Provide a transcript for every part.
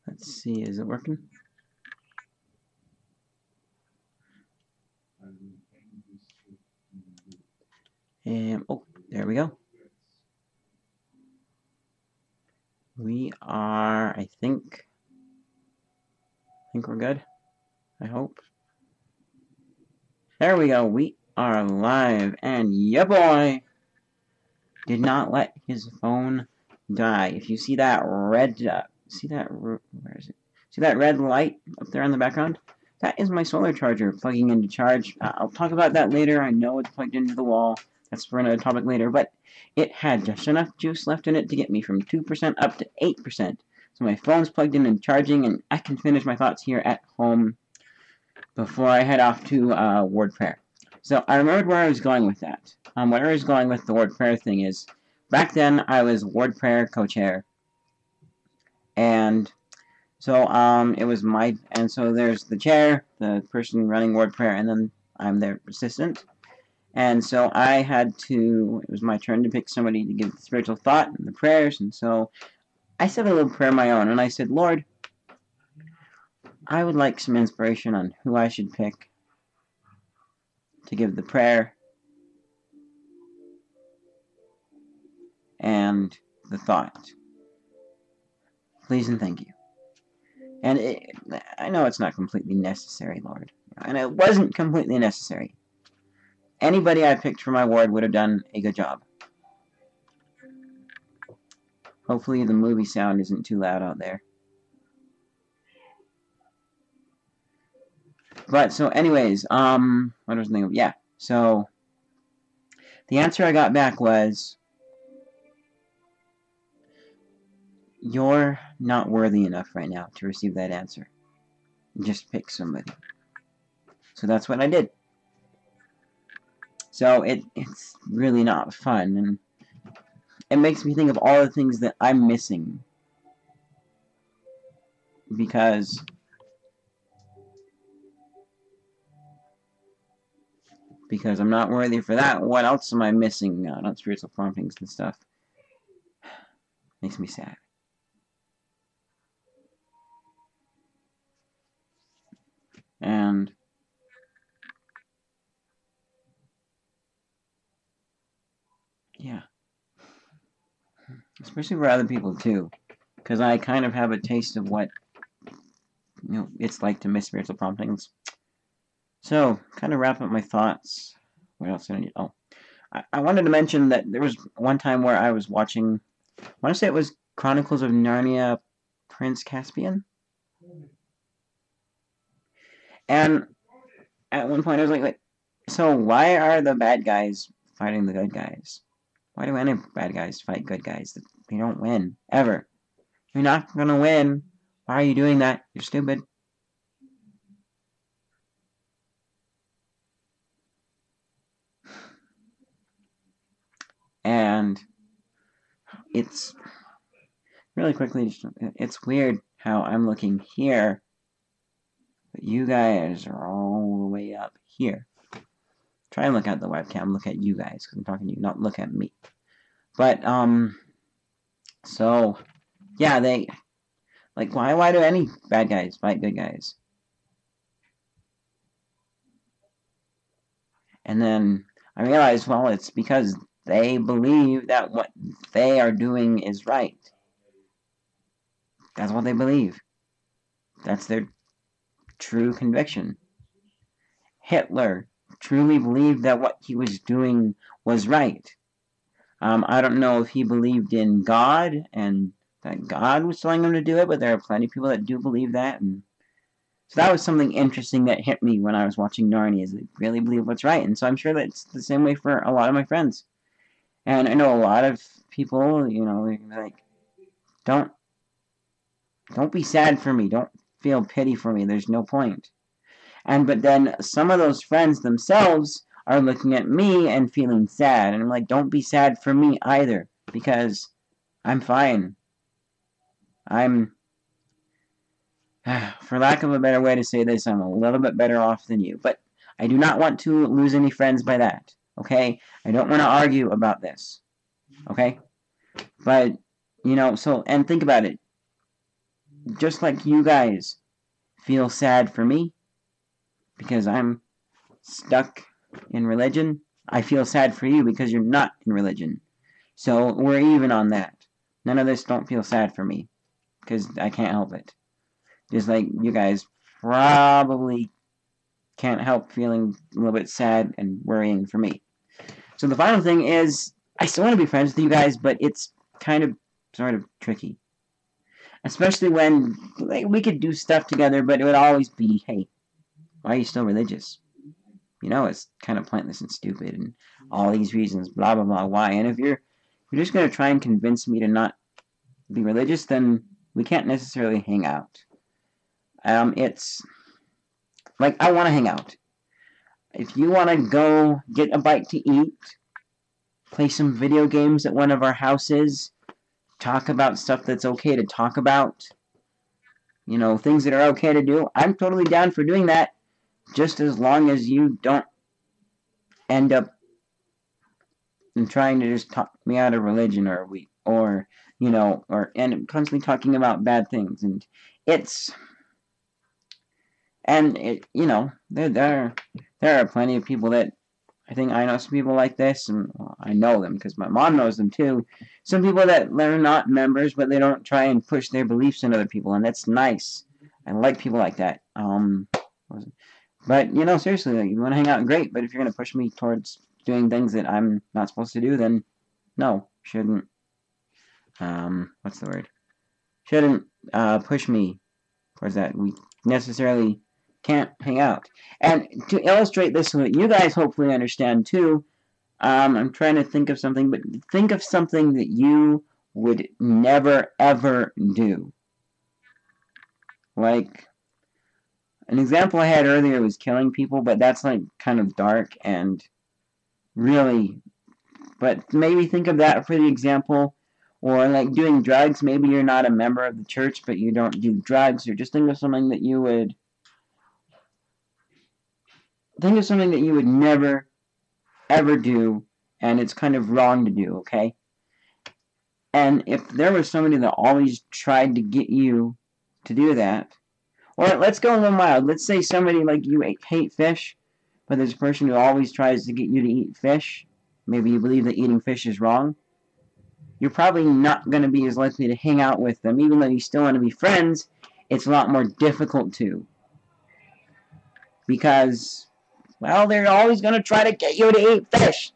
Let's see, is it working? Oh, there we go. We are, I think we're good. I hope. There we go. We are live, and yeah, boy, did not let his phone die. If you see that red, where is it? See that red light up there in the background? That is my solar charger plugging into charge. I'll talk about that later. I know it's plugged into the wall. That's for another topic later, but it had just enough juice left in it to get me from 2% up to 8%. So my phone's plugged in and charging, and I can finish my thoughts here at home before I head off to ward prayer. So I remembered where I was going with that. Where I was going with the ward prayer thing is, back then I was ward prayer co-chair, and so it was and so there's the chair, the person running ward prayer, and then I'm their assistant. And so it was my turn to pick somebody to give the spiritual thought and the prayers, and so I said a little prayer of my own, and I said, Lord, I would like some inspiration on who I should pick to give the prayer and the thought. Please and thank you. And I know it's not completely necessary, Lord, and it wasn't completely necessary. Anybody I picked for my ward would have done a good job. Hopefully the movie sound isn't too loud out there. But, so anyways, what was the name of, yeah, so, the answer I got back was, you're not worthy enough right now to receive that answer. Just pick somebody. So that's what I did. So it's really not fun, and it makes me think of all the things that I'm missing. Because I'm not worthy for that. What else am I missing? Not spiritual promptings and stuff. Makes me sad. And yeah, especially for other people too, because I kind of have a taste of what it's like to miss spiritual promptings. So, kind of wrap up my thoughts. What else did I need? Oh, I wanted to mention that there was one time where I was watching, I want to say it was Chronicles of Narnia, Prince Caspian, and at one point I was like, so why are the bad guys fighting the good guys? Why do any bad guys fight good guys? They don't win, ever. You're not gonna win. Why are you doing that? You're stupid. And it's really quickly, it's weird how I'm looking here, but you guys are all the way up here. Try and look at the webcam, look at you guys, because I'm talking to you, not look at me. But, so, yeah, why do any bad guys fight good guys? And then I realized, well, it's because they believe that what they are doing is right. That's what they believe. That's their true conviction. Hitler truly believed that what he was doing was right. I don't know if he believed in God and that God was telling him to do it, but there are plenty of people that do believe that. And so that was something interesting that hit me when I was watching Narnia, is they really believe what's right. And so I'm sure that's the same way for a lot of my friends. And I know a lot of people, like, don't be sad for me. Don't feel pity for me. There's no point. But then some of those friends themselves are looking at me and feeling sad. And I'm like, don't be sad for me either, because I'm fine. For lack of a better way to say this, I'm a little bit better off than you. But I do not want to lose any friends by that, okay? I don't want to argue about this, okay? But You know, so, and think about it. Just like you guys feel sad for me because I'm stuck in religion, I feel sad for you because you're not in religion. So we're even on that. None of this don't feel sad for me because I can't help it. Just like you guys probably can't help feeling a little bit sad and worrying for me. So the final thing is, I still want to be friends with you guys, but it's kind of sort of tricky. Especially when like, we could do stuff together, but it would always be, hey, why are you still religious? You know, it's kind of pointless and stupid and all these reasons, blah, blah, blah, why. And if you're just going to try and convince me to not be religious, then we can't necessarily hang out. It's like, I want to hang out. If you want to go get a bite to eat, play some video games at one of our houses, talk about stuff that's okay to talk about, you know, things that are okay to do, I'm totally down for doing that, just as long as you don't end up trying to just talk me out of religion or you know, and constantly talking about bad things. And it's you know, there are plenty of people that I think I know some people like this, and well, I know them because my mom knows them too. Some people that they're not members, but they don't try and push their beliefs on other people, and that's nice. I like people like that. But you know, seriously, like, you want to hang out, great. But if you're gonna push me towards doing things that I'm not supposed to do, then no, shouldn't. What's the word? Shouldn't push me towards that. We necessarily can't hang out. And to illustrate this so that you guys hopefully understand too, I'm trying to think of something, but think of something that you would never ever do. Like, an example I had earlier was killing people, but that's like kind of dark and really, but maybe think of that for the example. Or like doing drugs, maybe you're not a member of the church, but you don't do drugs, or just think of something that you would never ever do, and it's kind of wrong to do, okay? And if there was somebody that always tried to get you to do that, or let's go a little mild. Let's say somebody like you hate fish, but there's a person who always tries to get you to eat fish. Maybe you believe that eating fish is wrong. You're probably not going to be as likely to hang out with them. Even though you still want to be friends, it's a lot more difficult to. Because, well, they're always going to try to get you to eat fish.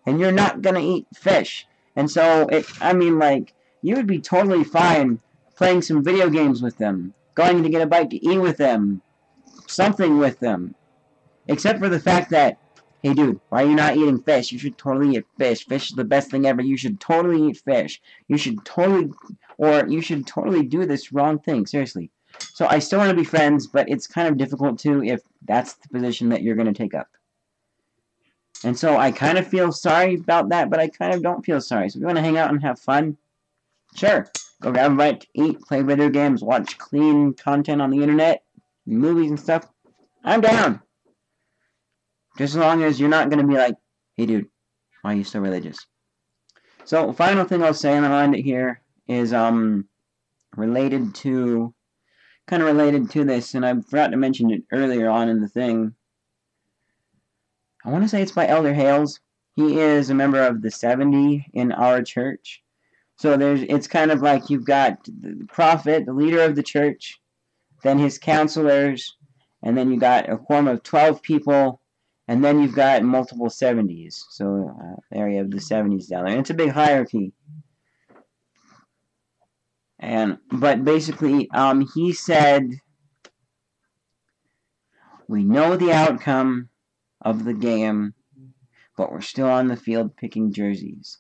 And you're not going to eat fish. And so, I mean, like, you would be totally fine playing some video games with them, going to get a bite to eat with them, something with them. Except for the fact that, hey dude, why are you not eating fish? You should totally eat fish. Fish is the best thing ever. You should totally eat fish. You should totally do this wrong thing. Seriously. So I still want to be friends, but it's kind of difficult too if that's the position that you're going to take up. And so I kind of feel sorry about that, but I kind of don't feel sorry. So if you want to hang out and have fun, sure. Go grab a bite to eat, play video games, watch clean content on the internet, movies and stuff. I'm down. Just as long as you're not going to be like, hey dude, why are you so religious? So, final thing I'll say, and I'll end it here, is related to this, and I forgot to mention it earlier on in the thing. I want to say it's by Elder Hales. He is a member of the 70 in our church. So it's kind of like you've got the prophet, the leader of the church, then his counselors, and then you got a quorum of 12 people, and then you've got multiple 70s. So there you have the 70s down there. And it's a big hierarchy. But basically, he said, we know the outcome of the game, but we're still on the field picking jerseys.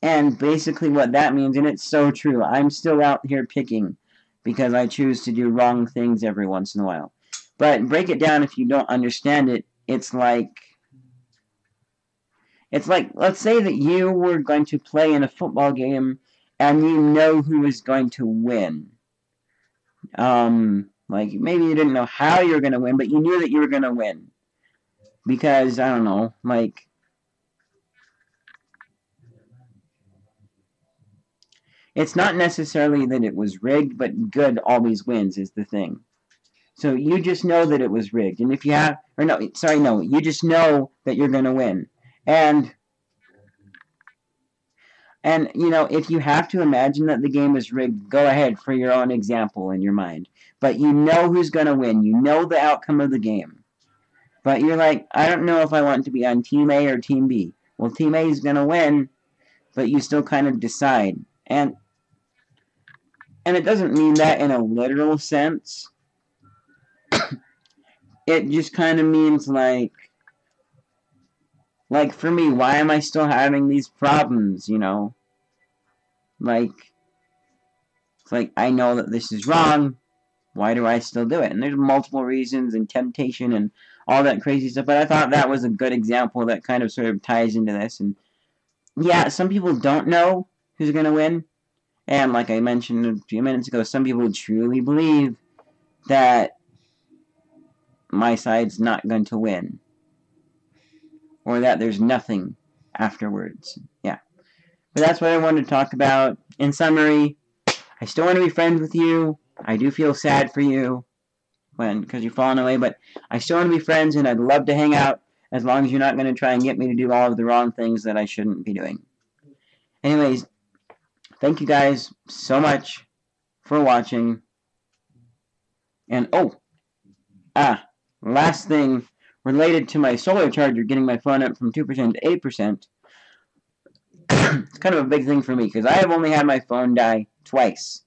And basically what that means, and it's so true, I'm still out here picking because I choose to do wrong things every once in a while. But break it down if you don't understand it. It's like, let's say that you were going to play in a football game and you know who is going to win. Like, maybe you didn't know how you were going to win, but you knew that you were going to win. Because, I don't know, like, It's not necessarily that it was rigged, but good always wins is the thing. So you just know that it was rigged, and if you have, or no, sorry, no, you just know that you're gonna win, and you know, if you have to imagine that the game is rigged, go ahead for your own example in your mind. But you know who's gonna win. You know the outcome of the game. But you're like, I don't know if I want to be on Team A or Team B. Well, Team A is gonna win, but you still kind of decide, and it doesn't mean that in a literal sense. It just kind of means like for me, why am I still having these problems, you know? Like, it's like, I know that this is wrong, why do I still do it? And there's multiple reasons and temptation and all that crazy stuff, but I thought that was a good example that kind of sort of ties into this. And yeah, some people don't know who's going to win, and like I mentioned a few minutes ago, some people truly believe that my side's not going to win, or that there's nothing afterwards. Yeah. But that's what I wanted to talk about. In summary, I still want to be friends with you. I do feel sad for you because you've fallen away, but I still want to be friends, and I'd love to hang out as long as you're not going to try and get me to do all of the wrong things that I shouldn't be doing. Anyways, thank you guys so much for watching. And last thing related to my solar charger getting my phone up from 2% to 8%. It's kind of a big thing for me because I have only had my phone die twice.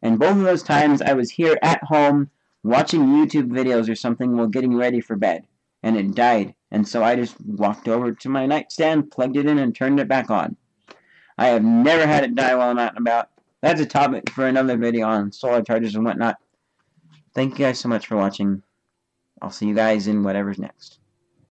And both of those times I was here at home watching YouTube videos or something while getting ready for bed. And it died. And so I just walked over to my nightstand, plugged it in, and turned it back on. I have never had it die while I'm out and about. That's a topic for another video on solar chargers and whatnot. Thank you guys so much for watching. I'll see you guys in whatever's next.